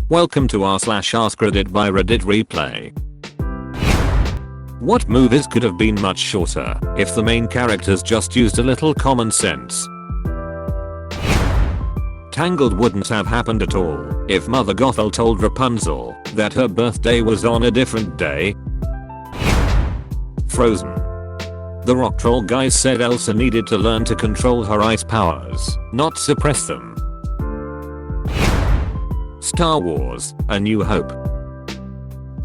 Welcome to r/AskReddit by Reddit Replay. What movies could have been much shorter if the main characters just used a little common sense? Tangled wouldn't have happened at all if Mother Gothel told Rapunzel that her birthday was on a different day. Frozen. The rock troll guys said Elsa needed to learn to control her ice powers, not suppress them. Star Wars: A New Hope.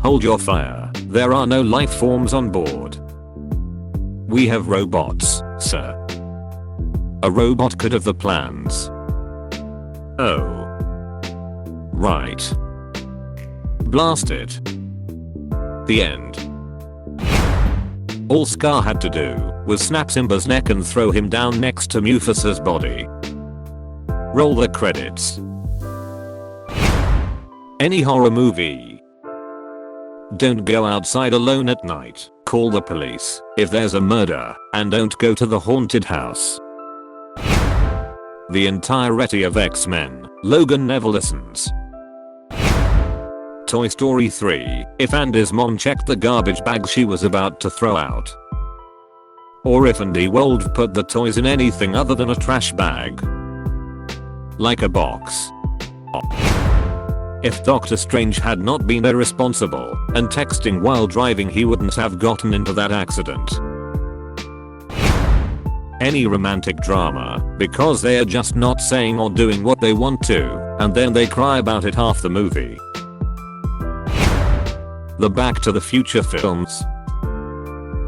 Hold your fire, there are no life forms on board. We have robots, sir. A robot could have the plans. Oh. Right. Blast it. The end. All Scar had to do was snap Simba's neck and throw him down next to Mufasa's body. Roll the credits. Any horror movie. Don't go outside alone at night, call the police if there's a murder, and don't go to the haunted house. The entirety of X-Men, Logan never listens. Toy Story 3, if Andy's mom checked the garbage bag she was about to throw out. Or if Andy Wold put the toys in anything other than a trash bag. Like a box. If Doctor Strange had not been irresponsible and texting while driving, he wouldn't have gotten into that accident. Any romantic drama, because they are just not saying or doing what they want to, and then they cry about it half the movie. The Back to the Future films.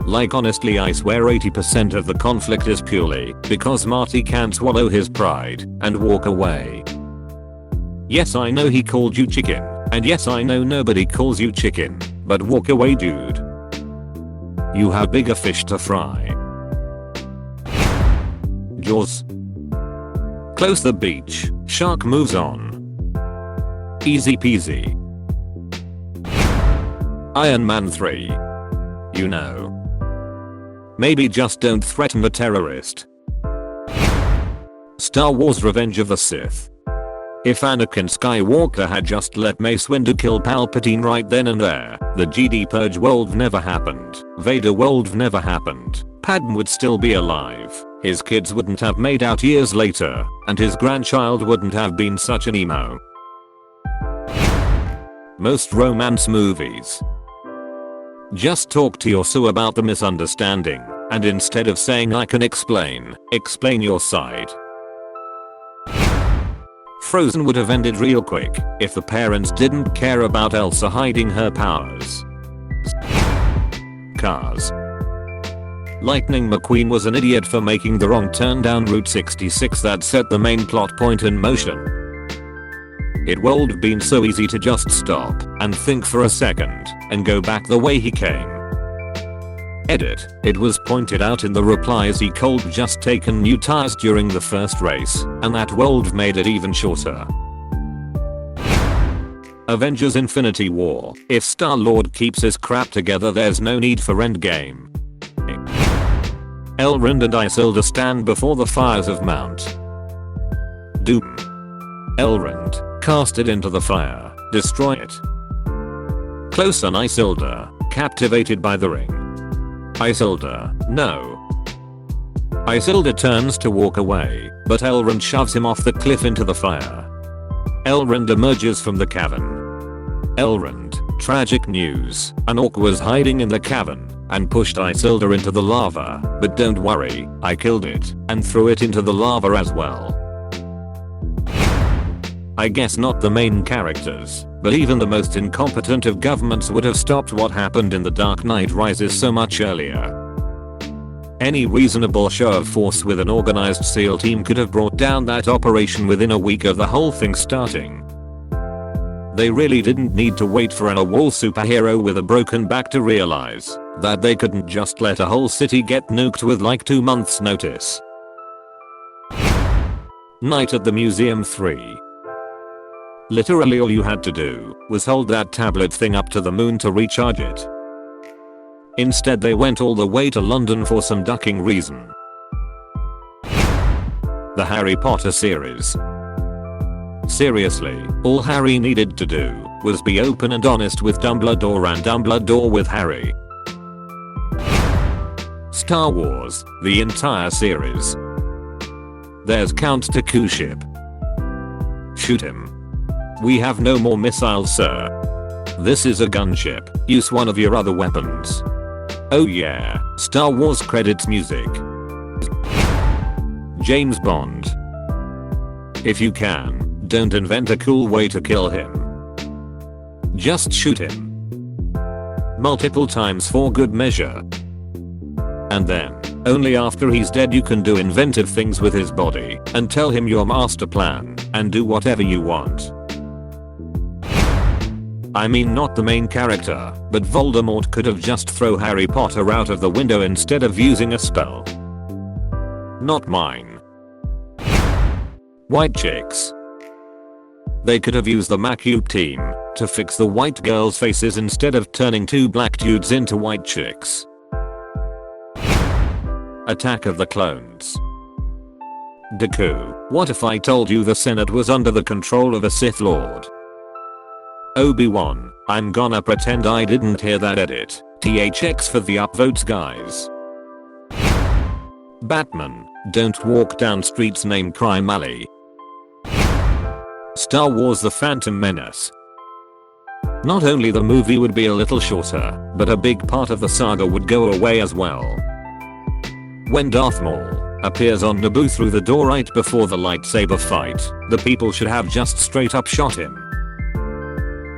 Like honestly, I swear 80% of the conflict is purely because Marty can't swallow his pride and walk away. Yes, I know he called you chicken, and yes, I know nobody calls you chicken, but walk away, dude. You have bigger fish to fry. Jaws. Close the beach, shark moves on. Easy peasy. Iron Man 3. You know. Maybe just don't threaten a terrorist. Star Wars: Revenge of the Sith. If Anakin Skywalker had just let Mace Windu kill Palpatine right then and there, the GD Purge world never happened, Vader world never happened, Padme would still be alive, his kids wouldn't have made out years later, and his grandchild wouldn't have been such an emo. Most romance movies. Just talk to your Sue about the misunderstanding, and instead of saying I can explain your side. Frozen would have ended real quick if the parents didn't care about Elsa hiding her powers. Cars. Lightning McQueen was an idiot for making the wrong turn down Route 66 that set the main plot point in motion. It would have been so easy to just stop and think for a second and go back the way he came. Edit. It was pointed out in the replies he could just taken new tires during the first race, and that would have made it even shorter. Avengers Infinity War. If Star-Lord keeps his crap together, there's no need for Endgame. Elrond and Isildur stand before the fires of Mount Doom. Elrond, cast it into the fire, destroy it. Close on Isildur, captivated by the ring. Isildur, no. Isildur turns to walk away, but Elrond shoves him off the cliff into the fire. Elrond emerges from the cavern. Elrond, tragic news, an orc was hiding in the cavern and pushed Isildur into the lava, but don't worry, I killed it and threw it into the lava as well. I guess not the main characters, but even the most incompetent of governments would have stopped what happened in The Dark Knight Rises so much earlier. Any reasonable show of force with an organized SEAL team could have brought down that operation within a week of the whole thing starting. They really didn't need to wait for an AWOL superhero with a broken back to realize that they couldn't just let a whole city get nuked with like 2 months notice. Night at the Museum 3. Literally all you had to do was hold that tablet thing up to the moon to recharge it. Instead they went all the way to London for some ducking reason. The Harry Potter series. Seriously, all Harry needed to do was be open and honest with Dumbledore and Dumbledore with Harry. Star Wars, the entire series. There's Count Dooku's ship. Shoot him. We have no more missiles, sir. This is a gunship. Use one of your other weapons. Oh yeah, Star Wars credits music. James Bond. If you can, don't invent a cool way to kill him. Just shoot him. Multiple times for good measure. And then, only after he's dead you can do inventive things with his body and tell him your master plan and do whatever you want. I mean, not the main character, but Voldemort could have just thrown Harry Potter out of the window instead of using a spell. Not mine. White chicks. They could have used the Macube team to fix the white girls' faces instead of turning two black dudes into white chicks. Attack of the Clones. Dooku, what if I told you the Senate was under the control of a Sith Lord? Obi-Wan, I'm gonna pretend I didn't hear that edit. THX for the upvotes, guys. Batman, don't walk down streets named Crime Alley. Star Wars The Phantom Menace. Not only the movie would be a little shorter, but a big part of the saga would go away as well. When Darth Maul appears on Naboo through the door right before the lightsaber fight, the people should have just straight up shot him.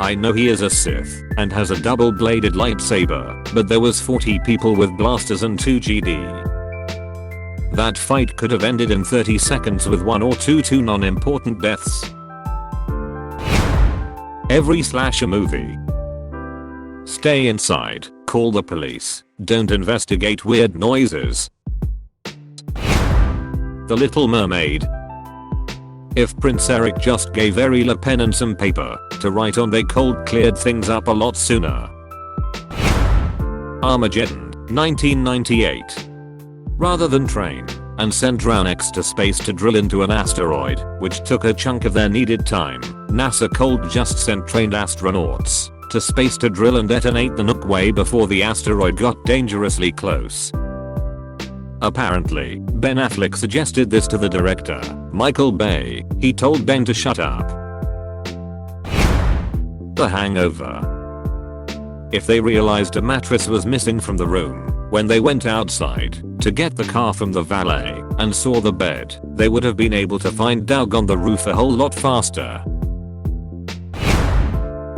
I know he is a Sith and has a double-bladed lightsaber, but there was 40 people with blasters and 2 GD. That fight could have ended in 30 seconds with 1 or 2 non-important deaths. Every slasher movie. Stay inside, call the police, don't investigate weird noises. The Little Mermaid. If Prince Eric just gave Ariel a pen and some paper to write on, they cold cleared things up a lot sooner. Armageddon, 1998. Rather than train and send Dranex to space to drill into an asteroid, which took a chunk of their needed time, NASA cold just sent trained astronauts to space to drill and detonate the nuke way before the asteroid got dangerously close. Apparently, Ben Affleck suggested this to the director, Michael Bay. He told Ben to shut up. The Hangover. If they realized a mattress was missing from the room when they went outside to get the car from the valet and saw the bed, they would have been able to find Doug on the roof a whole lot faster.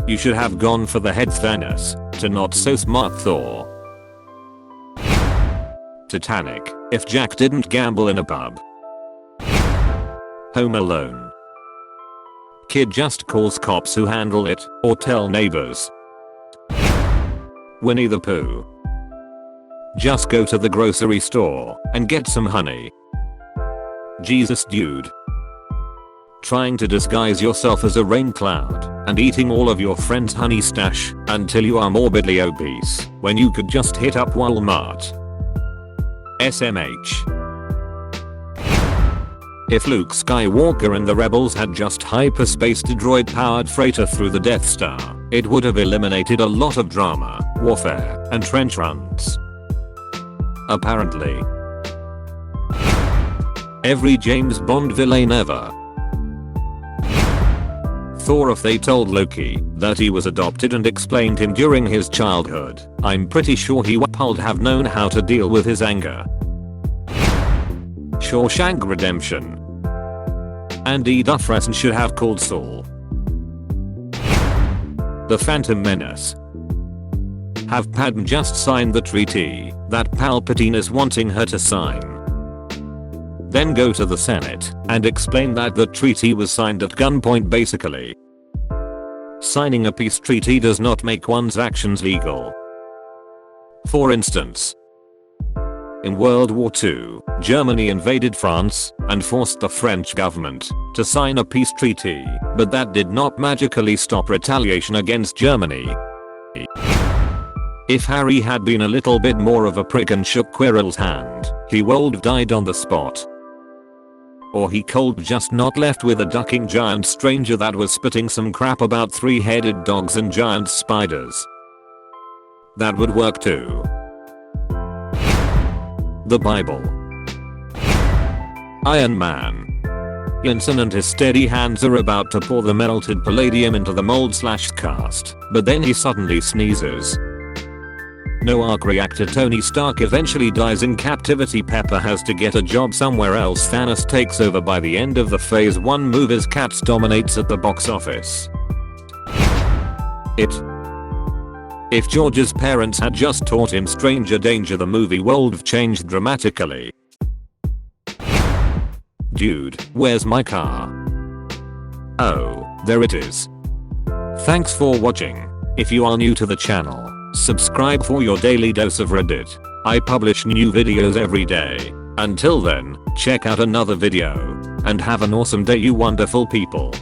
You should have gone for the head Thanos to not so smart Thor. Titanic, if Jack didn't gamble in a pub. Home Alone. Kid just calls cops who handle it, or tell neighbors. Winnie the Pooh. Just go to the grocery store and get some honey. Jesus dude. Trying to disguise yourself as a rain cloud and eating all of your friend's honey stash until you are morbidly obese when you could just hit up Walmart. SMH. If Luke Skywalker and the rebels had just hyperspaced a droid-powered freighter through the Death Star, it would have eliminated a lot of drama, warfare, and trench runs. Apparently. Every James Bond villain ever. Thor, if they told Loki that he was adopted and explained him during his childhood, I'm pretty sure he would have known how to deal with his anger. Shawshank Redemption. Andy Dufresne should have called Saul. The Phantom Menace. Have Padme just sign the treaty that Palpatine is wanting her to sign. Then go to the Senate and explain that the treaty was signed at gunpoint basically. Signing a peace treaty does not make one's actions legal. For instance, in World War II, Germany invaded France and forced the French government to sign a peace treaty, but that did not magically stop retaliation against Germany. If Harry had been a little bit more of a prick and shook Quirrell's hand, he would have died on the spot. Or he cold just not left with a ducking giant stranger that was spitting some crap about 3-headed dogs and giant spiders. That would work too. The Bible. Iron Man. Linson and his steady hands are about to pour the melted palladium into the mold/cast, but then he suddenly sneezes. No arc reactor. Tony Stark eventually dies in captivity. Pepper has to get a job somewhere else. Thanos takes over by the end of the phase 1 movies. Cats dominates at the box office. It. If George's parents had just taught him stranger danger, the movie world changed dramatically. Dude, where's my car? Oh, there it is. Thanks for watching. If you are new to the channel, subscribe for your daily dose of Reddit. I publish new videos every day. Until then, check out another video. And have an awesome day, you wonderful people.